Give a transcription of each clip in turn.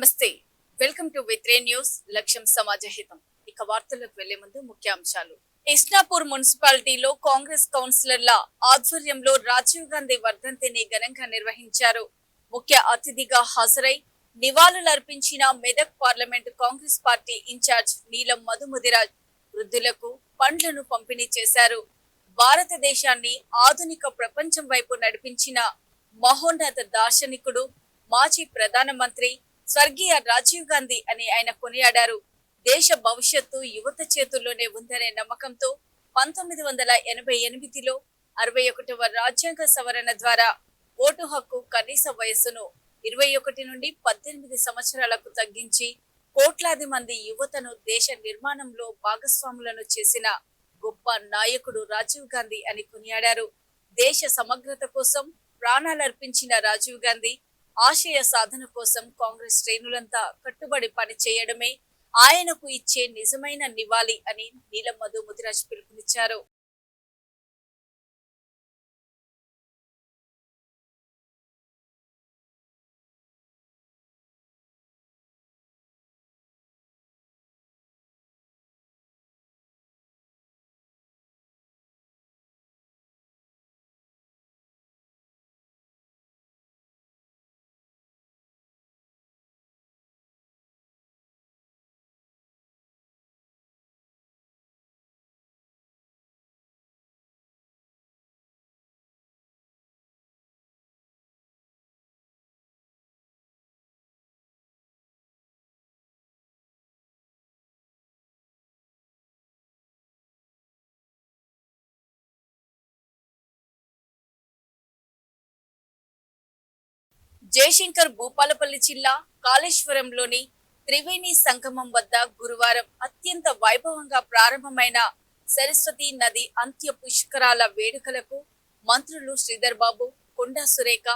నమస్తే. Welcome to విత్రే news. లక్ష్యం సమాజహితం. ఇక వార్తలకు వెళ్లే ముందు ముఖ్యాంశాలు. ఇస్నాపూర్ మున్సిపాలిటీలో కాంగ్రెస్ కౌన్సిలర్ల ఆధ్వర్యంలో రాజీవ్ గాంధీ వర్ధంతిని ఘనంగా నిర్వహించారు. ముఖ్య అతిథిగా హాజరై నివాళులర్పించిన Medak parliament Congress party incharge Neelam Madhu Mudiraj వృద్ధులకు పండ్లను పంపిణీ చేశారు. భారతదేశాన్ని ఆధునిక ప్రపంచం వైపు నడిపించిన మహోన్నత దార్శనికుడు, మాజీ ప్రధానమంత్రి స్వర్గీయ రాజీవ్ గాంధీ అని ఆయన కొనియాడారు. దేశ భవిష్యత్తు యువత చేతుల్లోనే ఉందనే నమ్మకంతో 1988లో 61వ రాజ్యాంగ సవరణ ద్వారా ఓటు హక్కు కనీస వయస్సును 21 నుండి 18 సంవత్సరాలకు తగ్గించి కోట్లాది మంది యువతను దేశ నిర్మాణంలో భాగస్వాములను చేసిన గొప్ప నాయకుడు రాజీవ్ గాంధీ అని కొనియాడారు. దేశ సమగ్రత కోసం ప్రాణాలర్పించిన రాజీవ్ గాంధీ ఆశయ సాధన కోసం కాంగ్రెస్ శ్రేణులంతా కట్టుబడి పనిచేయడమే ఆయనకు ఇచ్చే నిజమైన నివాళి అని నీలం మధు ముదిరాజ్ పిలుపునిచ్చారు. జయశంకర్ భూపాలపల్లి జిల్లా కాళేశ్వరంలోని త్రివేణి సంగమం వద్ద గురువారం అత్యంత వైభవంగా ప్రారంభమైన సరస్వతి నది అంత్య పుష్కరాల వేడుకలకు మంత్రులు శ్రీధర్ బాబు, కొండా సురేఖ,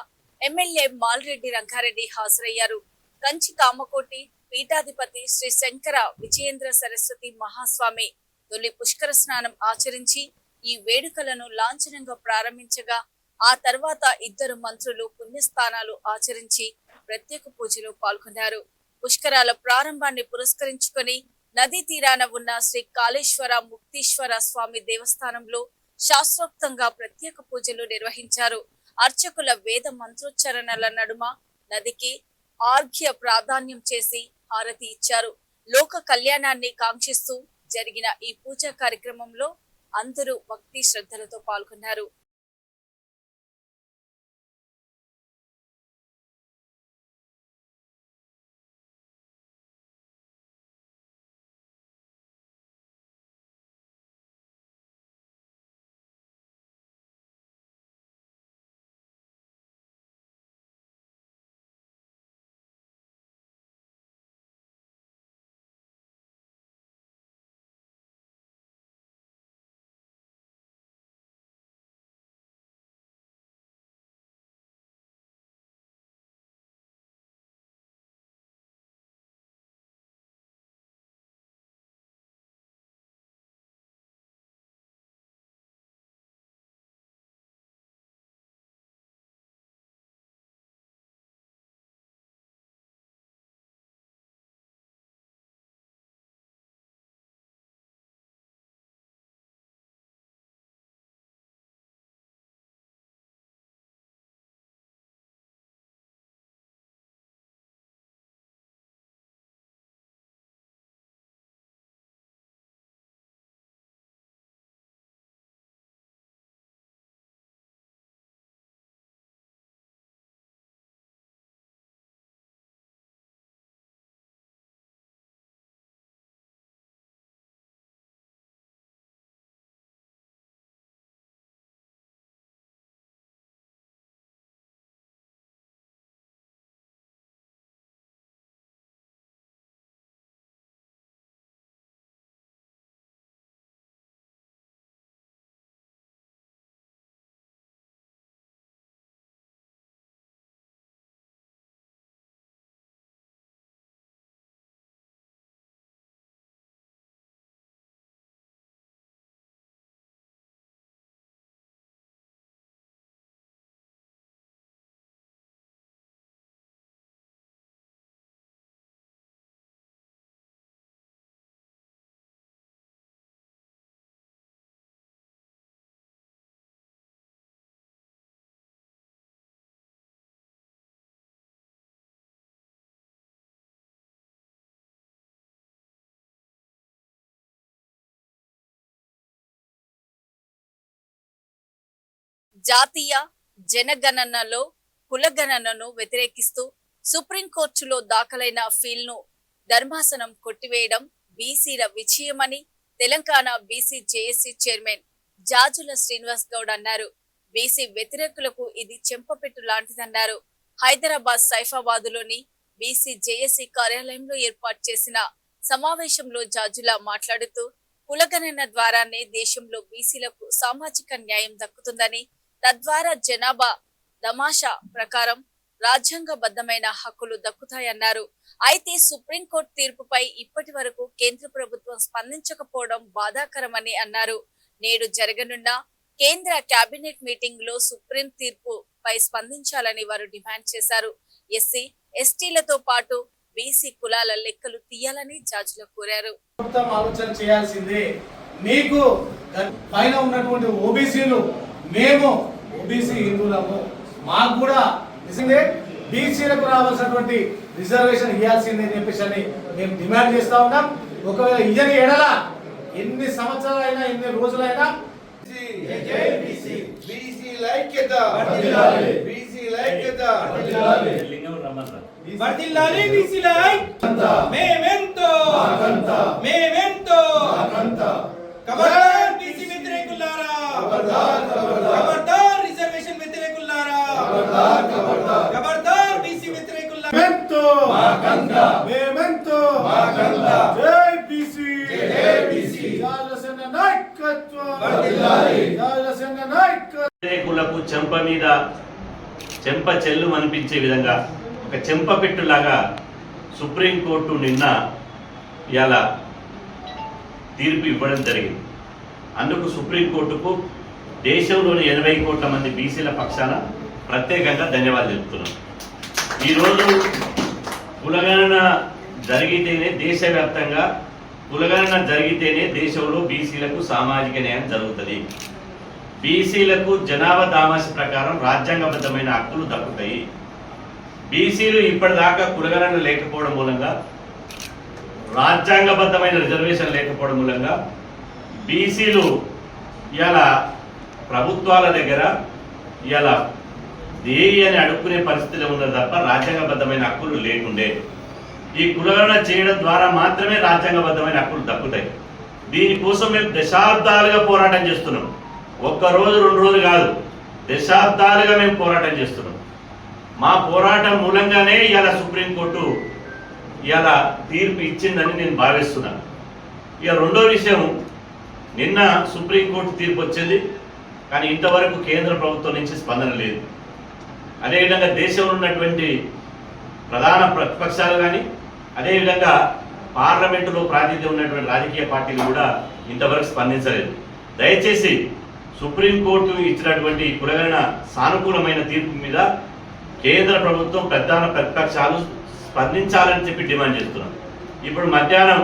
ఎమ్మెల్యే మాల్రెడ్డి రంగారెడ్డి హాజరయ్యారు. కంచి కామకోటి పీఠాధిపతి శ్రీ శంకర విజయేంద్ర సరస్వతి మహాస్వామి తొలి పుష్కర స్నానం ఆచరించి ఈ వేడుకలను లాంఛనంగా ప్రారంభించగా ఆ తర్వాత ఇద్దరు మంత్రులు పుణ్యస్థానాలు ఆచరించి ప్రత్యేక పూజలో పాల్గొన్నారు. పుష్కరాల ప్రారంభాన్ని పురస్కరించుకొని నదీ తీరాన ఉన్న శ్రీ కాళేశ్వర ముక్తీశ్వర స్వామి దేవస్థానంలో శాస్త్రోక్తంగా ప్రత్యేక పూజలు నిర్వహించారు. అర్చకుల వేద మంత్రోచ్చరణల నడుమ నదికి ఆర్ఘ్య ప్రాధాన్యం చేసి హారతి ఇచ్చారు. లోక కళ్యాణాన్ని కాంక్షిస్తూ జరిగిన ఈ పూజా కార్యక్రమంలో అందరూ భక్తి శ్రద్ధలతో పాల్గొన్నారు. జాతీయ జనగణనలో కులగణనను వ్యతిరేకిస్తూ సుప్రీంకోర్టులో దాఖలైన ఫీల్ను ధర్మాసనం కొట్టివేయడం బీసీల విజయమని Telangana BC JAC chairman Jajula Srinivas Goud అన్నారు. బీసీ వ్యతిరేకులకు ఇది చెంపపెట్టు లాంటిదన్నారు. హైదరాబాద్ సైఫాబాదులోని బీసీ జేఏసీ కార్యాలయంలో ఏర్పాటు చేసిన సమావేశంలో జాజుల మాట్లాడుతూ కులగణన ద్వారానే దేశంలో బీసీలకు సామాజిక న్యాయం దక్కుతుందని, తద్వారా జనాభా దమాషా ప్రకారం రాజ్యాంగబద్ధమైన హక్కులు దక్కుతాయన్నారు. అయితే సుప్రీంకోర్టు తీర్పుపై ఇప్పటి వరకు కేంద్ర ప్రభుత్వం స్పందించకపోవడం బాధాకరమని అన్నారు. నేడు జరగనున్న కేంద్ర కేబినెట్ మీటింగ్ లో సుప్రీం తీర్పుపై స్పందించాలని వారు డిమాండ్ చేశారు. ఎస్సీ ఎస్టీలతో పాటు బీసీ కులాల లెక్కలు తీయాలని జాజుల కోరారు. ఆలోచన చేయాల్సిందే. మీకు పైన ఉన్నటువంటి ఓబీసీలు, మేము ఓబీసీ హిందువులము, మాకు కూడా బీసీలకు రావాల్సినటువంటి రిజర్వేషన్ ఇవ్వాల్సిందే అని చెప్పేసి మేము డిమాండ్ చేస్తా ఉన్నాం. ఒకవేళ ఇయ్యని ఎడల ఎన్ని సంవత్సరాలైనా ఎన్ని రోజులైనా వ్యతిరేకులకు చెంప మీద చెంప చెల్లు అనిపించే విధంగా ఒక చెంప పెట్టులాగా సుప్రీంకోర్టు నిన్న ఇలా తీర్పు ఇవ్వడం జరిగింది. అందుకు సుప్రీంకోర్టుకు దేశంలోని 80 కోట్ల మంది బీసీల పక్షాన ప్రత్యేకంగా ధన్యవాదాలు తెలుపుతున్నాం. ఈరోజు కులగణన జరిగితేనే దేశవ్యాప్తంగా కులగణన జరిగితేనే దేశంలో బీసీలకు సామాజిక న్యాయం జరుగుతుంది. బీసీలకు జనాభా దామాష ప్రకారం రాజ్యాంగబద్ధమైన హక్కులు దక్కుతాయి. బీసీలు ఇప్పటిదాకా కులగణన లేకపోవడం మూలంగా, రాజ్యాంగబద్ధమైన రిజర్వేషన్ లేకపోవడం మూలంగా బీసీలు ఇలా ప్రభుత్వాల దగ్గర ఇలా దేయి అని అడుక్కునే పరిస్థితిలో ఉన్నది తప్ప రాజ్యాంగబద్ధమైన హక్కులు లేకుండే. ఈ కులగణన చేయడం ద్వారా మాత్రమే రాజ్యాంగబద్ధమైన హక్కులు దక్కుతాయి. దీనికోసం మేము దశాబ్దాలుగా పోరాటం చేస్తున్నాం. ఒక్క రోజు 2 రోజులు కాదు, దశాబ్దాలుగా మేము పోరాటం చేస్తున్నాం. మా పోరాటం మూలంగానే ఇలా సుప్రీంకోర్టు ఇలా తీర్పు ఇచ్చిందని నేను భావిస్తున్నాను. ఇక రెండో విషయం, నిన్న సుప్రీంకోర్టు తీర్పు వచ్చింది, కానీ ఇంతవరకు కేంద్ర ప్రభుత్వం నుంచి స్పందన లేదు. అదేవిధంగా దేశంలో ఉన్నటువంటి ప్రధాన ప్రతిపక్షాలు కానీ, అదేవిధంగా పార్లమెంటులో ప్రాతినిధ్యం ఉన్నటువంటి రాజకీయ పార్టీలు కూడా ఇంతవరకు స్పందించలేదు. దయచేసి సుప్రీంకోర్టు ఇచ్చినటువంటి కులగణన సానుకూలమైన తీర్పు మీద కేంద్ర ప్రభుత్వం ప్రధాన ప్రతిపక్షాలు స్పందించాలని చెప్పి డిమాండ్ చేస్తున్నాం. ఇప్పుడు మధ్యాహ్నం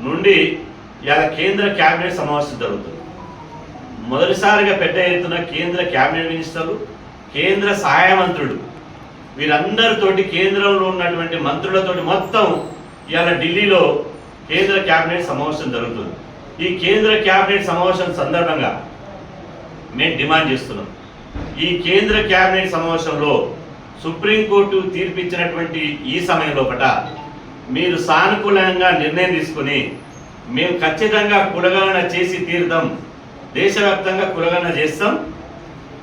నుండి ఇలా కేంద్ర కేబినెట్ సమావేశం జరుగుతుంది. మొదటిసారిగా పెద్ద ఎత్తున కేంద్ర కేబినెట్ మినిస్టర్లు, కేంద్ర సహాయ మంత్రులు, వీరందరితోటి కేంద్రంలో ఉన్నటువంటి మంత్రులతోటి మొత్తం ఇవాళ ఢిల్లీలో కేంద్ర కేబినెట్ సమావేశం జరుగుతుంది. ఈ కేంద్ర కేబినెట్ సమావేశం సందర్భంగా మేము డిమాండ్ చేస్తున్నాం, ఈ కేంద్ర కేబినెట్ సమావేశంలో సుప్రీంకోర్టు తీర్పిచ్చినటువంటి ఈ సమయం లోపల మీరు సానుకూలంగా నిర్ణయం తీసుకుని మేము ఖచ్చితంగా కులగణన చేసి తీరుదాం, దేశవ్యాప్తంగా కులగణన చేస్తాం.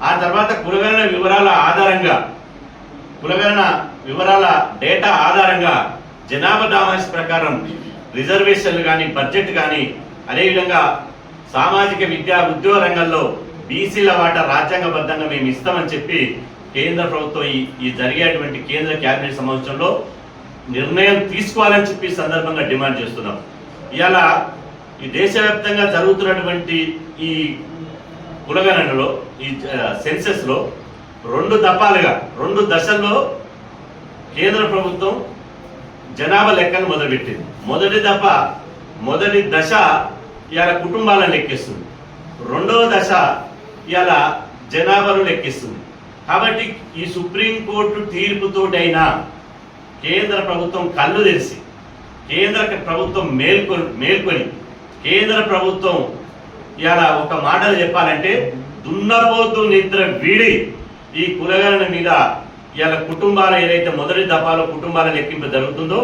ఆ తర్వాత కులగణన వివరాల ఆధారంగా, కులగణన వివరాల డేటా ఆధారంగా జనాభా దామాష ప్రకారం రిజర్వేషన్లు కానీ, బడ్జెట్ కానీ, అదేవిధంగా సామాజిక విద్యా ఉద్యోగ రంగంలో బీసీల వాటా రాజ్యాంగబద్ధంగా మేము ఇస్తామని చెప్పి కేంద్ర ప్రభుత్వం ఈ జరిగేటువంటి కేంద్ర కేబినెట్ సమావేశంలో నిర్ణయం తీసుకోవాలని చెప్పి సందర్భంగా డిమాండ్ చేస్తున్నాం. ఇవాళ ఈ దేశవ్యాప్తంగా జరుగుతున్నటువంటి ఈ కులగణనలో, ఈ సెన్సెస్లో 2 దఫాలుగా 2 దశల్లో కేంద్ర ప్రభుత్వం జనాభా లెక్కను మొదలుపెట్టింది. మొదటి దశ ఇవాళ కుటుంబాలను లెక్కిస్తుంది, రెండవ దశ ఇవాళ జనాభాను లెక్కిస్తుంది. కాబట్టి ఈ సుప్రీంకోర్టు తీర్పుతోటైనా కేంద్ర ప్రభుత్వం కళ్ళు తెరిచి, కేంద్ర ప్రభుత్వం మేల్కొని కేంద్ర ప్రభుత్వం ఇవాళ ఒక మాటలు చెప్పాలంటే దున్నపోతు నిద్ర వీడి ఈ కులగణన మీద ఇవాళ కుటుంబాలు ఏదైతే మొదటి దఫాలో కుటుంబాల లెక్కింపు జరుగుతుందో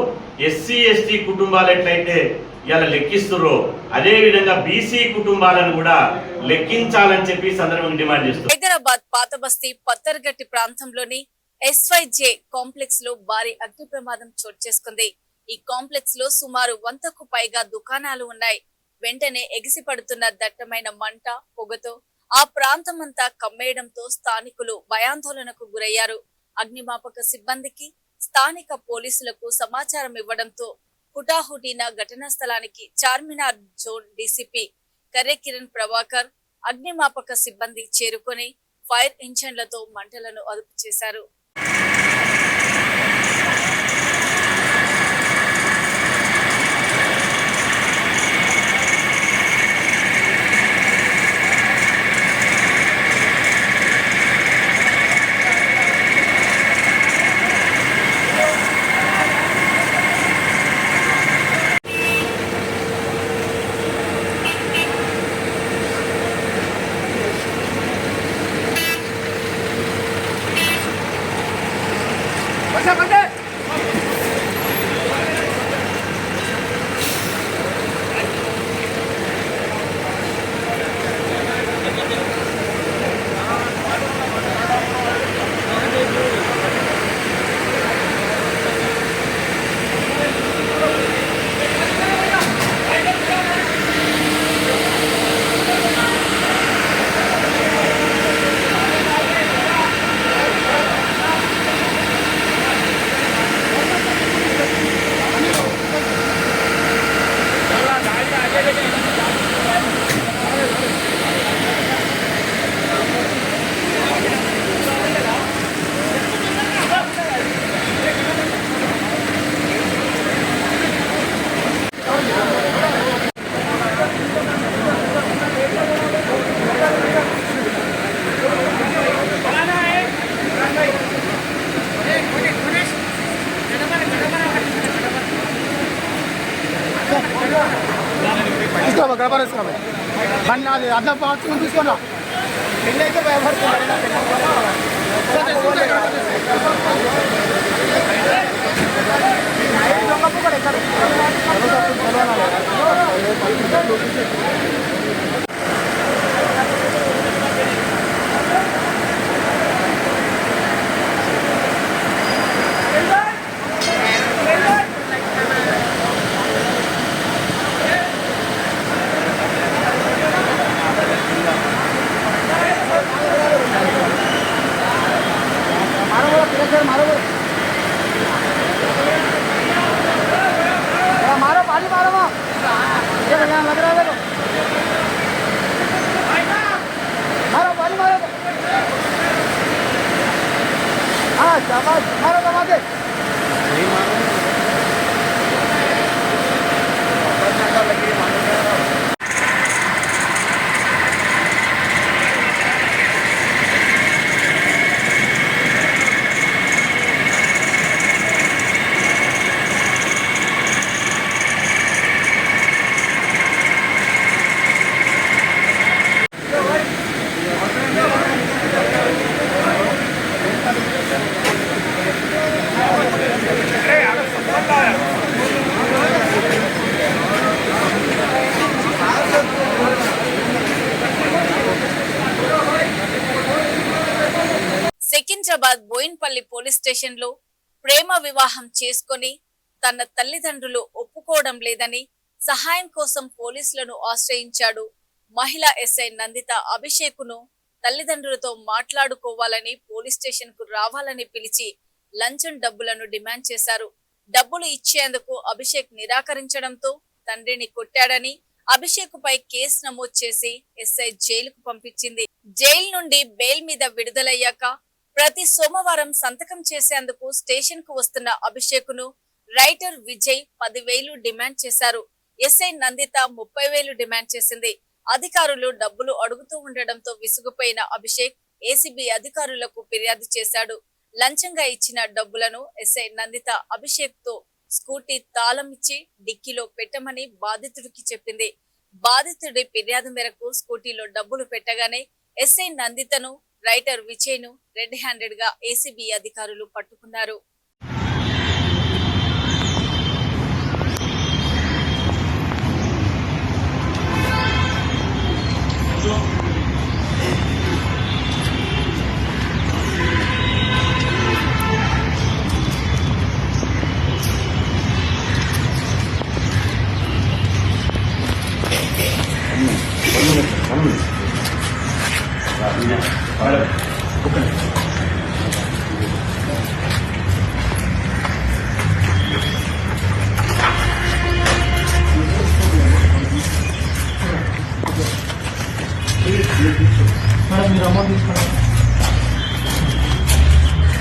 ఎస్సీ ఎస్టీ కుటుంబాలు ఎట్లయితే ఇవాళ లెక్కిస్తుర్రో అదే విధంగా బీసీ కుటుంబాలను కూడా లెక్కించాలని చెప్పి సందర్భంగా డిమాండ్ చేస్తున్నారు. హైదరాబాద్ పాతబస్తీ పత్తర్గట్టి ప్రాంతంలోని SYJ కాంప్లెక్స్ లో భారీ అగ్ని ప్రమాదం చోటు చేసుకుంది. ఈ కాంప్లెక్స్ లో సుమారు 100కు పైగా దుకాణాలు ఉన్నాయి. వెంటనే ఎగిసిపడుతున్న దట్టమైన మంట పొగతో ఆ ప్రాంతమంతా కమ్మేయడంతో స్థానికులు భయాందోళనకు గురయ్యారు. అగ్నిమాపక సిబ్బందికి స్థానిక పోలీసులకు సమాచారం ఇవ్వడంతో హుటాహుటిన ఘటనా స్థలానికి చార్మినార్ జోన్ డీసీపీ కర్రె కిరణ్ ప్రభాకర్ అగ్నిమాపక సిబ్బంది చేరుకొని ఫైర్ ఇంజన్లతో మంటలను అదుపు చేశారు. గడప బండి అది అర్థం పాల్చుకుని తీసుకున్నా పెళ్ళైతే मारो पानी मारो लग रहा है मारो पानी मारो हाँ शाबाश मारो दबा दे సికింద్రాబాద్ బోయిన్పల్లి పోలీస్ స్టేషన్ లో ప్రేమ వివాహం చేసుకొని తన తల్లిదండ్రులు ఒప్పుకోవడం లేదని సహాయం కోసం పోలీసులను ఆశ్రయించాడు. మహిళా ఎస్ఐ నందిత అభిషేకును తల్లిదండ్రులతో మాట్లాడుకోవాలని పోలీస్ స్టేషన్ కు రావాలని పిలిచి లంచం డబ్బులను డిమాండ్ చేశారు. డబ్బులు ఇచ్చేందుకు అభిషేక్ నిరాకరించడంతో తండ్రిని కొట్టాడని అభిషేక్ పై కేసు నమోదు చేసి ఎస్ఐ జైలుకు పంపించింది. జైలు నుండి బెయిల్ మీద విడుదలయ్యాక ప్రతి సోమవారం సంతకం చేసేందుకు స్టేషన్ కు వస్తున్న అభిషేకును రైటర్ విజయ్ 10,000 డిమాండ్ చేశారు. ఎస్ఐ నందిత 30,000 డిమాండ్ చేసింది. అధికారులు డబ్బులు అడుగుతూ ఉండడంతో విసుగుపోయిన అభిషేక్ ఏసీబీ అధికారులకు ఫిర్యాదు చేశాడు. లంచంగా ఇచ్చిన డబ్బులను ఎస్ఐ నందిత అభిషేక్ తో స్కూటీ తాళం ఇచ్చి డిక్కీలో పెట్టమని బాధితుడికి చెప్పింది. బాధితుడి ఫిర్యాదు మేరకు స్కూటీలో డబ్బులు పెట్టగానే ఎస్ఐ నందితను, రైటర్ విజయ్ను రెడ్ హ్యాండెడ్ గా ఏసీబీ అధికారులు పట్టుకున్నారు.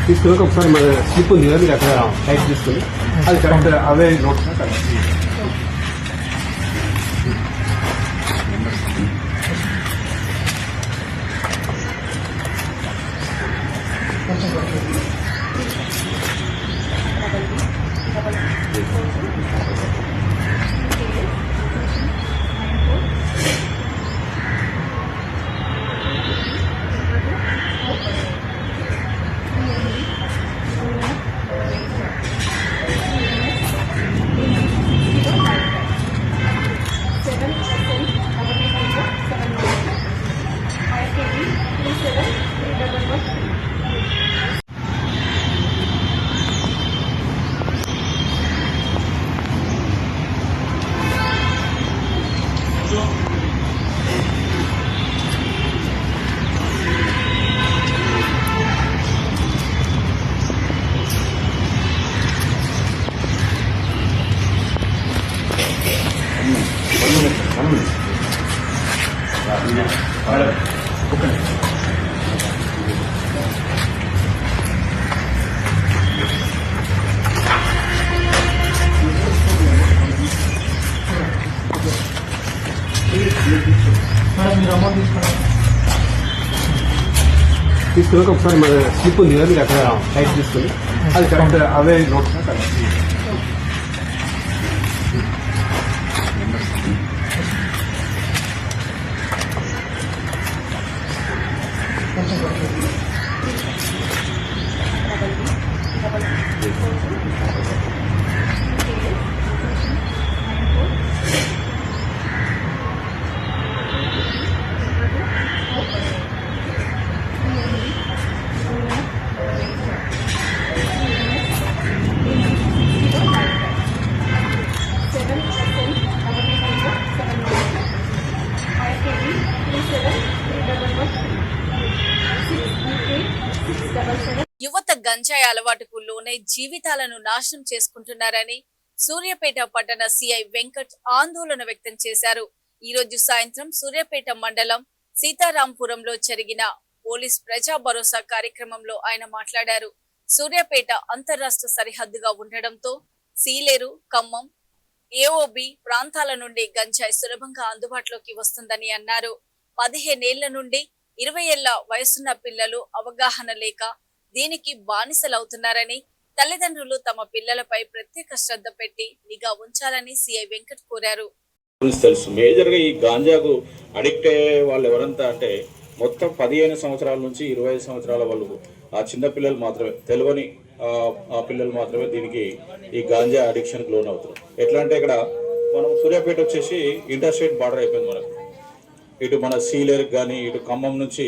తీసుకుని ఒకసారి మన స్లిప్ ఉంది కదా మీరు అక్కడ టైప్ తీసుకుని అది కరెక్ట్ అవే నోట్స్ తీసుకుని ఒకసారి మన స్లిప్ ఉంది కదా మీరు అక్కడ టైప్ తీసుకుని అది కరెక్ట్ అవే నోట్స్ యువత గంజాయి అలవాటుకు లోనై జీవితాలను నాశనం చేసుకుంటున్నారని సూర్యాపేట పట్టణ సిఐ వెంకట్ ఆందోళన వ్యక్తం చేశారు. ఈ రోజు సాయంత్రం సూర్యాపేట మండలం సీతారాంపురంలో జరిగిన పోలీస్ ప్రజా భరోసా కార్యక్రమంలో ఆయన మాట్లాడారు. సూర్యాపేట అంతర్రాష్ట్ర సరిహద్దుగా ఉండడంతో సీలేరు, ఖమ్మం, ఏఓబి ప్రాంతాల నుండి గంజాయి సులభంగా అందుబాటులోకి వస్తుందని అన్నారు. 15 ఏళ్ల నుండి 20 ఏళ్ల వయసున్న పిల్లలు అవగాహన లేక దీనికి బానిసలవుతున్నారని, తల్లిదండ్రులు తమ పిల్లలపై ప్రత్యేక శ్రద్ధ పెట్టి నిఘా ఉంచాలని సిఐ వెంకట్ కోరారు. తెలుసు మేజర్ గా ఈ గాంజాకు అడిక్ట్ అయ్యే వాళ్ళు ఎవరంతా అంటే మొత్తం 15 సంవత్సరాల నుంచి 25 సంవత్సరాల వాళ్ళు ఆ చిన్న పిల్లలు మాత్రమే, తెలియని ఆ పిల్లలు మాత్రమే దీనికి ఈ గాంజా అడిక్షన్ కి లోన్ అవుతారు. ఎట్లా అంటే ఇక్కడ మనం సూర్యాపేట వచ్చేసి ఇంటర్ స్టేట్ బార్డర్ అయిపోయింది మనకు. ఇటు మన సీలేరు కానీ ఇటు ఖమ్మం నుంచి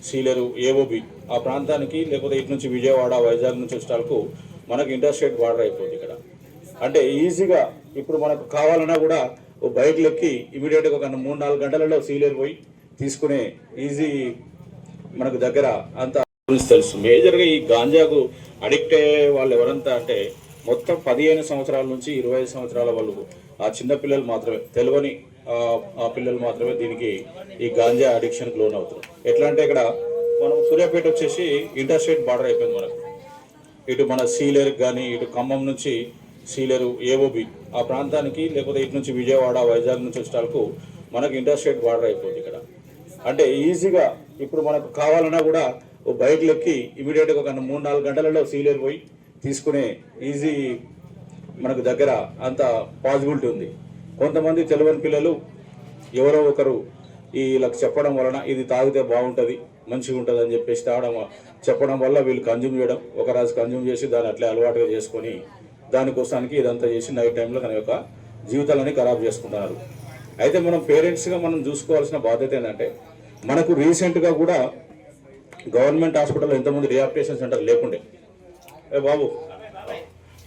సీలేరు, ఏఓబి ఆ ప్రాంతానికి, లేకపోతే ఇటు నుంచి విజయవాడ, వైజాగ్ నుంచి వచ్చేటకు మనకు ఇంటర్ స్టేట్ బార్డర్ అయిపోతుంది ఇక్కడ. అంటే ఈజీగా ఇప్పుడు మనకు కావాలన్నా కూడా ఓ బైక్లు ఎక్కి ఇమీడియట్గా ఒక 3-4 గంటలలో సీలేరు పోయి తీసుకునే ఈజీ మనకు దగ్గర అంతా తెలుసు. మేజర్గా ఈ గాంజాకు అడిక్ట్ అయ్యే వాళ్ళు ఎవరంతా అంటే మొత్తం 15 సంవత్సరాల నుంచి 25 సంవత్సరాల వాళ్ళు ఆ చిన్న పిల్లలు మాత్రమే, తెలియని ఆ పిల్లలు మాత్రమే దీనికి ఈ గాంజా అడిక్షన్ కి లోన్ అవుతారు. ఎట్లా అంటే ఇక్కడ మనం సూర్యాపేట వచ్చేసి ఇంటర్ స్టేట్ బార్డర్ అయిపోయింది మనకు. ఇటు మన సీలేరు కానీ ఇటు ఖమ్మం నుంచి సీలేరు, ఏఓబి ఆ ప్రాంతానికి, లేకపోతే ఇటు నుంచి విజయవాడ, వైజాగ్ నుంచి వచ్చేటకు మనకు ఇంటర్ స్టేట్ బార్డర్ అయిపోతుంది ఇక్కడ. అంటే ఈజీగా ఇప్పుడు మనకు కావాలన్నా కూడా ఓ బైక్లు ఎక్కి ఇమీడియట్గా ఒక 3-4 గంటలలో సీలేరు పోయి తీసుకునే ఈజీ మనకు దగ్గర అంత పాసిబిలిటీ ఉంది. కొంతమంది తెలియని పిల్లలు ఎవరో ఒకరు వీళ్ళకి చెప్పడం వలన ఇది తాగితే బాగుంటుంది మంచిగా ఉంటుంది అని చెప్పేసి చెప్పడం వల్ల వీళ్ళు కన్జ్యూమ్ చేయడం, ఒక రాజు కన్జ్యూమ్ చేసి దాన్ని అట్లే అలవాటుగా చేసుకొని దానికోసానికి ఇదంతా చేసి నైట్ టైంలో తన యొక్క జీవితాలని ఖరాబ్ చేసుకుంటున్నారు. అయితే మనం పేరెంట్స్గా మనం చూసుకోవాల్సిన బాధ్యత ఏంటంటే, మనకు రీసెంట్గా కూడా గవర్నమెంట్ హాస్పిటల్లో ఎంతమంది రిహాబిలిటేషన్ సెంటర్ లేకుండే. బాబు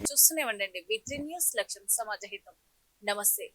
చూస్తూనే ఉండండి. V3 న్యూస్, లక్ష్యం సమాజ హితం. నమస్తే.